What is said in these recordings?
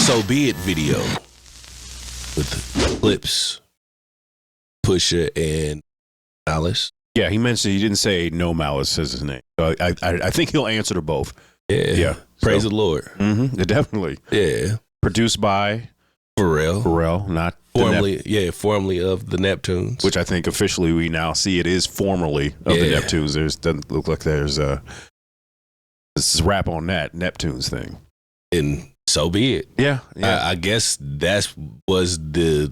So Be It video with Clipse, Pusha, and Malice. Yeah, he mentioned, he didn't say No Malice as his name. So I think he'll answer to both. Yeah. Praise the Lord. Mm-hmm, definitely. Yeah. Produced by Pharrell, not formerly of the Neptunes. Which I think officially we now see it is formerly of the Neptunes. Doesn't look like there's this rap on that Neptunes thing. And so be it. Yeah. I guess that was the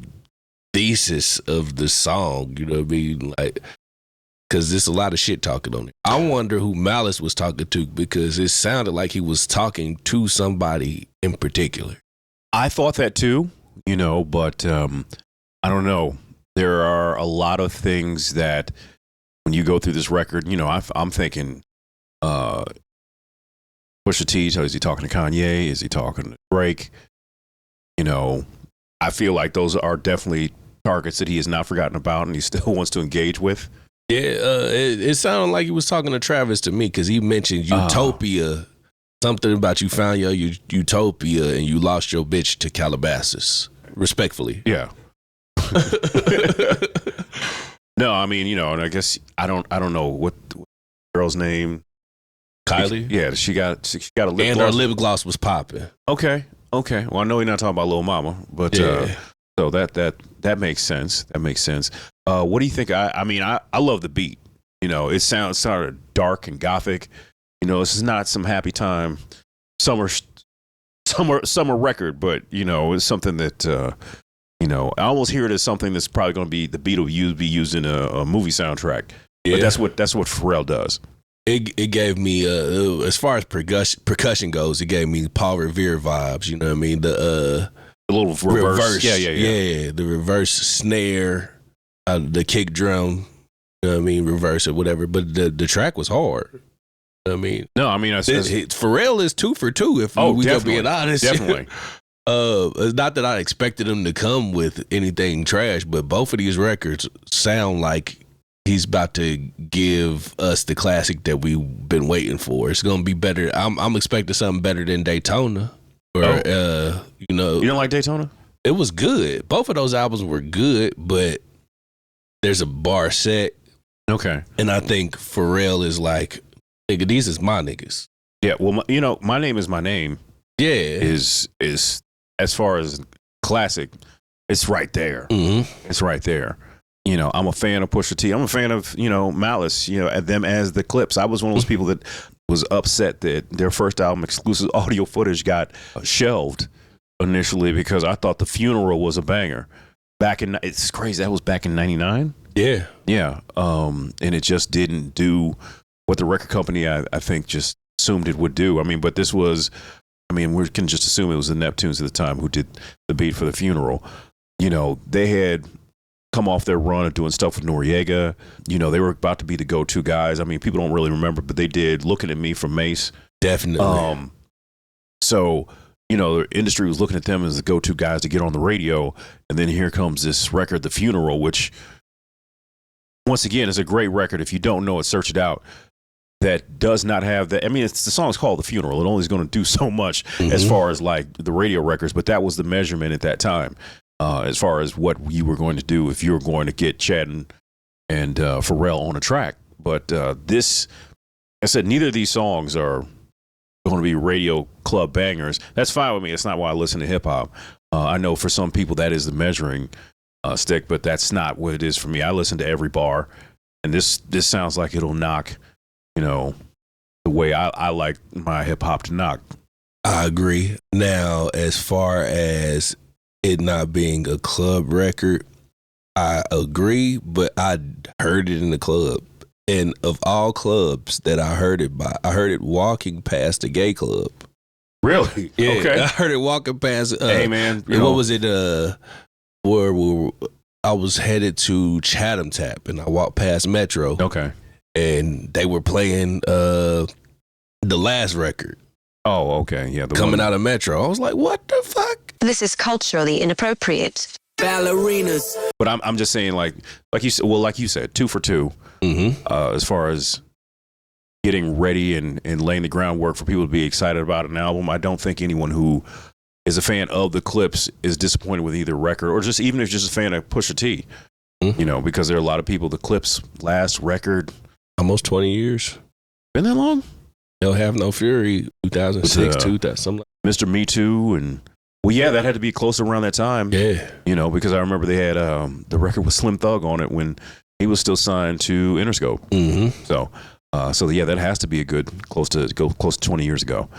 thesis of the song. You know what I mean? Like, because there's a lot of shit talking on it. I wonder who Malice was talking to, because it sounded like he was talking to somebody in particular. I thought that too, but I don't know. There are a lot of things that when you go through this record, I'm thinking, Pusha T, so is he talking to Kanye? Is he talking to Drake? I feel like those are definitely targets that he has not forgotten about and he still wants to engage with. Yeah, it sounded like he was talking to Travis to me, because he mentioned Utopia, something about you found your utopia and you lost your bitch to Calabasas. Respectfully. Yeah. No, I mean, and I guess I don't know what the girl's name. Kylie? Yeah, she got a lip gloss. And her lip gloss was popping. Okay. Well, I know you're not talking about Lil Mama, but so that makes sense. That makes sense. What do you think? I love the beat. It sounds sort of dark and gothic. This is not some happy time summer record, but it's something that I almost hear it as something that's probably going to be the beat will be used in a movie soundtrack. Yeah. But that's what Pharrell does. It gave me as far as percussion goes, it gave me Paul Revere vibes. You know what I mean? The little reverse. Yeah. The reverse snare, the kick drum. You know what I mean? Reverse or whatever. But the track was hard. Pharrell is 2 for 2. If we go being honest, definitely. It's not that I expected him to come with anything trash, but both of these records sound like he's about to give us the classic that we've been waiting for. It's gonna be better. I'm expecting something better than Daytona. Or you don't like Daytona? It was good. Both of those albums were good, but there's a bar set. Okay, and I think Pharrell is like, nigga, these is my niggas. Yeah, well, My Name Is My Name. Yeah, is as far as classic, it's right there. Mm-hmm. It's right there. I'm a fan of Pusha T. I'm a fan of Malice. At them as the Clipse. I was one of those people that was upset that their first album, exclusive audio footage, got shelved initially because I thought The Funeral was a banger. It's crazy. That was back in '99. Yeah. And it just didn't do what the record company, I think, just assumed it would do. But this was, we can just assume it was the Neptunes at the time who did the beat for The Funeral. They had come off their run of doing stuff with Noriega. They were about to be the go-to guys. People don't really remember, but they did Looking at Me from Mace. Definitely. So, the industry was looking at them as the go-to guys to get on the radio. And then here comes this record, The Funeral, which, once again, is a great record. If you don't know it, search it out. That does not have that. The song's called The Funeral. It only is going to do so much as far as like the radio records, but that was the measurement at that time. As far as what you were going to do if you were going to get Chad and Pharrell on a track. But this, I said, neither of these songs are going to be radio club bangers. That's fine with me. It's not why I listen to hip hop. I know for some people that is the measuring stick, but that's not what it is for me. I listen to every bar, and this sounds like it'll knock, the way I like my hip hop to knock. I agree. Now, as far as it not being a club record, I agree, but I heard it in the club. And of all clubs that I heard it by, I heard it walking past a gay club. Really? Yeah. Okay. I heard it walking past. Hey, man. What was it? Where I was headed to Chatham Tap, and I walked past Metro. Okay. And they were playing the last record. Oh, okay. Yeah. Coming out of Metro. I was like, what the fuck? This is culturally inappropriate. Ballerinas. But I'm just saying, like you said, 2 for 2. Mm-hmm. As far as getting ready and laying the groundwork for people to be excited about an album. I don't think anyone who is a fan of the Clipse is disappointed with either record or just even if just a fan of Pusha T. You know, because there are a lot of people. The Clipse last record, almost 20 years. Been that long? They'll Have No Fury, 2006, 2000, something like Mr. Me Too, and well, yeah, that had to be close around that time. Yeah, you know, because I remember they had the record with Slim Thug on it when he was still signed to Interscope. So yeah, that has to be a good close to 20 years ago.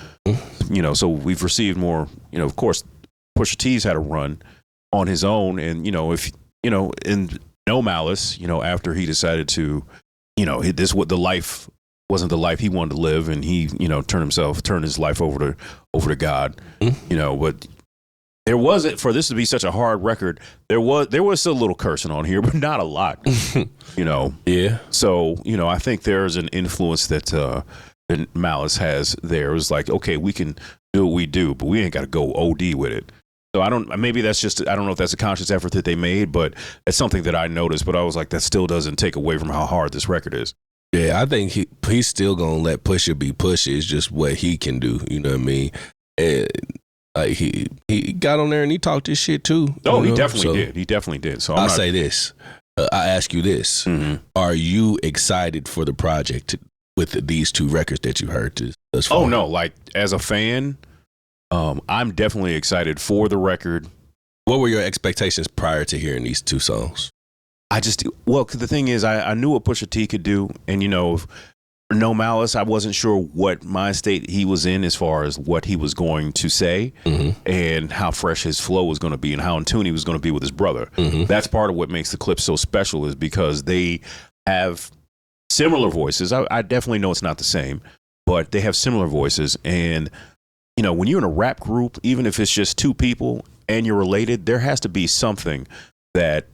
You know, so we've received more. You know, of course, Pusha T's had a run on his own, and you know, if you know, in No Malice, you know, after he decided to, you know, the life wasn't the life he wanted to live, and he, you know, turned his life over to God. You know, but there wasn't, for this to be such a hard record, there was still a little cursing on here, but not a lot. You know. Yeah. So, you know, I think there's an influence that Malice has there. It's like, okay, we can do what we do, but we ain't got to go OD with it. So maybe that's just, I don't know if that's a conscious effort that they made, but it's something that I noticed, but I was like, that still doesn't take away from how hard this record is. Yeah, I think he's still going to let Pusha be Pusha. It's just what he can do, you know what I mean? And like he got on there and he talked his shit too. Oh, he definitely did. He definitely did. So I'll say this. I ask you this. Are you excited for the project with these two records that you heard thus far? Oh, no. Like, as a fan, I'm definitely excited for the record. What were your expectations prior to hearing these two songs? Well, the thing is, I knew what Pusha T could do. And, you know, No Malice, I wasn't sure what mind state he was in as far as what he was going to say and how fresh his flow was going to be and how in tune he was going to be with his brother. That's part of what makes the Clipse so special, is because they have similar voices. I definitely know it's not the same, but they have similar voices. And, you know, when you're in a rap group, even if it's just two people and you're related, there has to be something that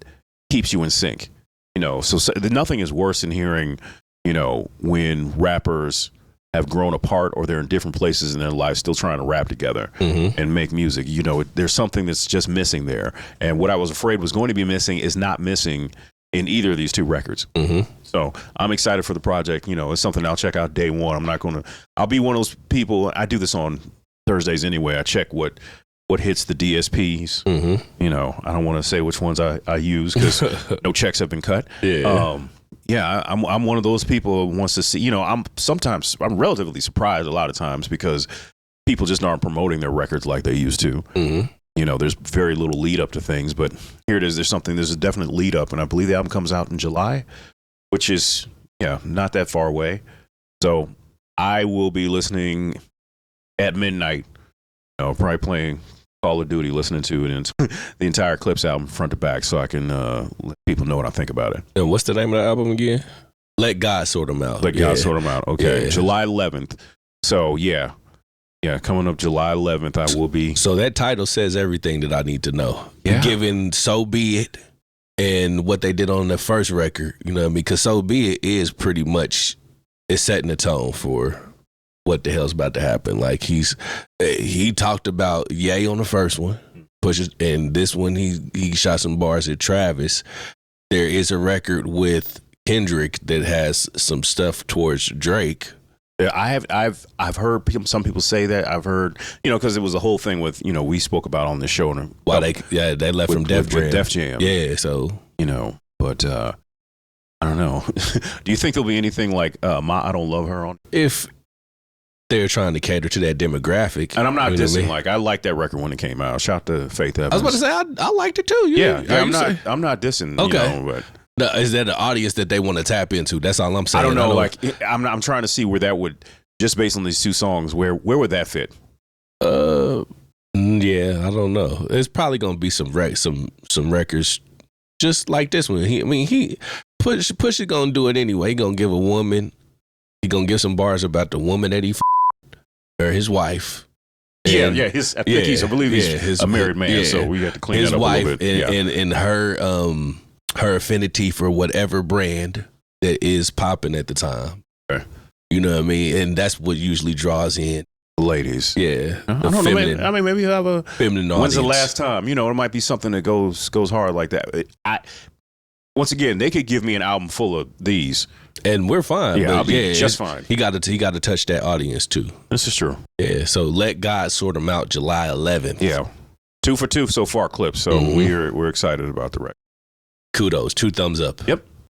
keeps you in sync. You know, so nothing is worse than hearing, you know, when rappers have grown apart or they're in different places in their lives still trying to rap together and make music. You know, there's something that's just missing there. And what I was afraid was going to be missing is not missing in either of these two records. So I'm excited for the project. You know, it's something I'll check out day one. I'll be one of those people, I do this on Thursdays anyway. I check what hits the DSPs. You know, I don't want to say which ones I use because no checks have been cut. Yeah, I'm one of those people who wants to see, you know, I'm relatively surprised a lot of times because people just aren't promoting their records like they used to. You know, there's very little lead up to things, but here it is. There's a definite lead up, and I believe the album comes out in July, which is, not that far away. So I will be listening at midnight, you know, probably playing Call of Duty, listening to it, and the entire Clipse album front to back, so I can let people know what I think about it. And what's the name of the album again? Let God Sort 'Em Out. Let God Sort 'Em Out. Okay, July 11th. So yeah, coming up July 11th, I will be. So that title says everything that I need to know. Yeah. Given So Be It and what they did on the first record, you know what I mean? Because So Be It is pretty much, it's setting the tone for what the hell's about to happen. Like he talked about Ye on the first one, and this one he shot some bars at Travis. There is a record with Kendrick that has some stuff towards Drake. Yeah, I've heard some people say that. I've heard, you know, because it was a whole thing with, you know, we spoke about on the show. Why they left from Def Jam. Def Jam. Yeah, so you know, but I don't know. Do you think there'll be anything like I Don't Love Her on? If they're trying to cater to that demographic. And I'm not dissing. Like, I liked that record when it came out. Shout to Faith Evans. I was about to say, I liked it too. Yeah, I'm not dissing. Okay. You know, but no, is that an audience that they want to tap into? That's all I'm saying. I don't know. Like, I'm trying to see where that would, just based on these two songs, where would that fit? Yeah, I don't know. It's probably gonna be some records just like this one. He Push is gonna do it anyway. He gonna give a woman. He gonna give some bars about the woman that he or his wife. I believe he's a married man. Yeah. So we got to clean his that up wife a little bit. And her affinity for whatever brand that is popping at the time. Okay. You know what I mean? And that's what usually draws in ladies. Yeah. I don't know. I mean, maybe you have a feminine audience. When's the last time? You know, it might be something that goes hard like that. once again, they could give me an album full of these, and we're fine. Yeah, but I'll be just fine. He got to touch that audience too. This is true. Yeah. So Let God Sort 'Em Out, July 11th. Yeah, 2 for 2 so far, Clipse. So we're excited about the record. Kudos, 2 thumbs up. Yep.